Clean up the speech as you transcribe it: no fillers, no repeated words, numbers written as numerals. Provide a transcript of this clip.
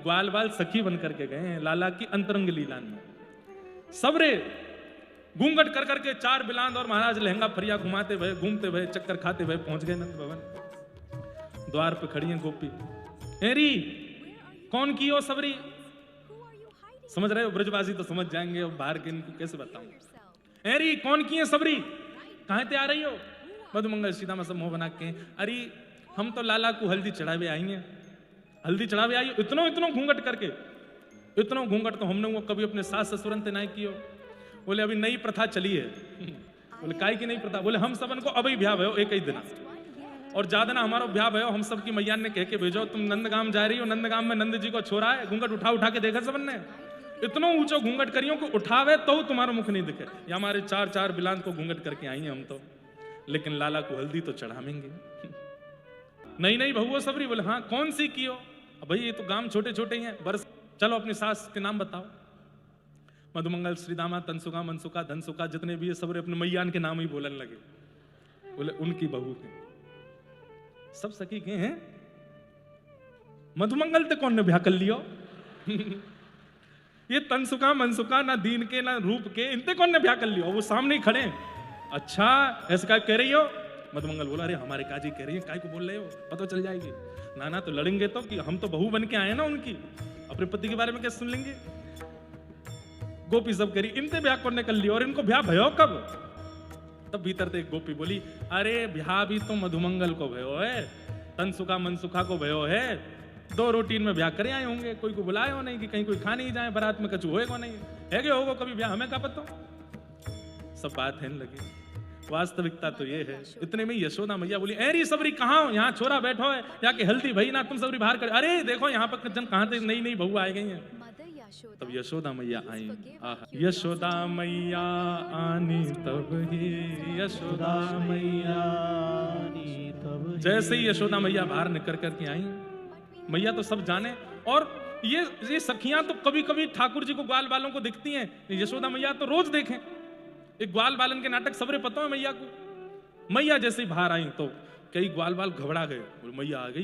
ग्वाल बाल सखी बन करके गए हैं लाला की अंतरंग लीला में। सबरे घूंघट कर करके चार बिलांद और महाराज लहंगा फरिया घुमाते हुए घूमते हुए चक्कर खाते हुए पहुंच गए नंद भवन। द्वार पे खड़ी है गोपी। हेरी कौन की हो सबरी? समझ रहे हो? ब्रजवासी तो समझ जाएंगे, और बाहर के इनको कैसे बताऊं। हेरी कौन की है सबरी? कहां ते आ रही हो? मधुमंगल सीधा में सब मुंह बना के, अरे हम तो लाला को हल्दी चढ़ावे आई हैं। हल्दी चढ़ावे आई? इतनो घूंघट करके, इतनो घूंघट तो हमने वो कभी अपने सास ससुरन ते नहीं कियो। बोले अभी नई प्रथा चली है। बोले काय की नई प्रथा? बोले हम सबन को अभी ब्याह भयो एक ही दिन, और ज्यादा ना हमारा ब्याह भयो। हम सब की मैया ने कह के भेजो तुम नंदगाम जा रही हो, नंदगाम में नंद जी को छोरा है। घूंघट उठा उठा के देखा सबन ने, इतनो ऊंचो घूंघट करियो को उठावे तो तुम्हारा मुख नहीं दिखे। या हमारे चार चार बिलांद को घूंघट करके आई हैं हम तो, लेकिन लाला को हल्दी तो चढ़ावेंगे। नहीं नहीं बहुओ सबरी। बोले हाँ कौन सी की हो? भाई ये तो गांव छोटे छोटे हैं बरस। चलो अपनी सास के नाम बताओ। मधुमंगल श्रीदामा तनसुका मनसुका धनसुका जितने भी है सबरे अपने मैयान के नाम ही बोलने लगे। बोले उनकी बहू है, सब सखी के हैं। मधुमंगल ते कौन ने ब्याह कर लियो? ये तनसुका मनसुका ना दीन के ना रूप के, इनते कौन ने ब्याह कर लियो? वो सामने ही खड़े। अच्छा ऐसा क्या कह रही हो? मधुमंगल बोला अरे हमारे काजी कह रही है, काय को बोल रहे हो? पता चल जाएगी। ना तो लड़ेंगे तो, कि हम तो बहू बन के आए ना उनकी, अपने पति के बारे में क्या सुन लेंगे। गोपी सब करी इनते ब्याह करने कर लियो। और इनको ब्याह भयो कब? तब भीतर से एक गोपी बोली अरे ब्याह भी तो मधुमंगल को भयो है, तनसुका मनसुखा को भयो है। 2 रूटीन में ब्याह करे आए होंगे, कोई को बुलाए हो नहीं कि कहीं कोई खा नहीं जाए, बारात में कछु होएगा नहीं है कि होगा कभी ब्याह, हमें क्या पता। सब बात है लगी। वास्तविकता तो ये है। इतने में यशोदा मैया बोली अरे सबरी कहाँ हो? यहाँ छोरा बैठो है, यहाँ की हल्दी भई ना, तुम सबरी बाहर कर। अरे देखो यहाँ पर जन कहाँ से नई नई बहू आ गई हैं। तब यशोदा मैया आई। यशोदा मैया आनी तब ही, यशोदा मैया आनी तब। जैसे ही यशोदा मैया बाहर निकल करके आई, मैया तो सब जाने। और ये सखियां तो कभी कभी ठाकुर जी को ग्वाल बालों को दिखती हैं, यशोदा मैया तो रोज देखें। एक ग्वाल बालन के नाटक सबरे पता है मैया को। मैया जैसे ही बाहर आई तो कई ग्वाल बाल घबरा गए, मैया आ गई।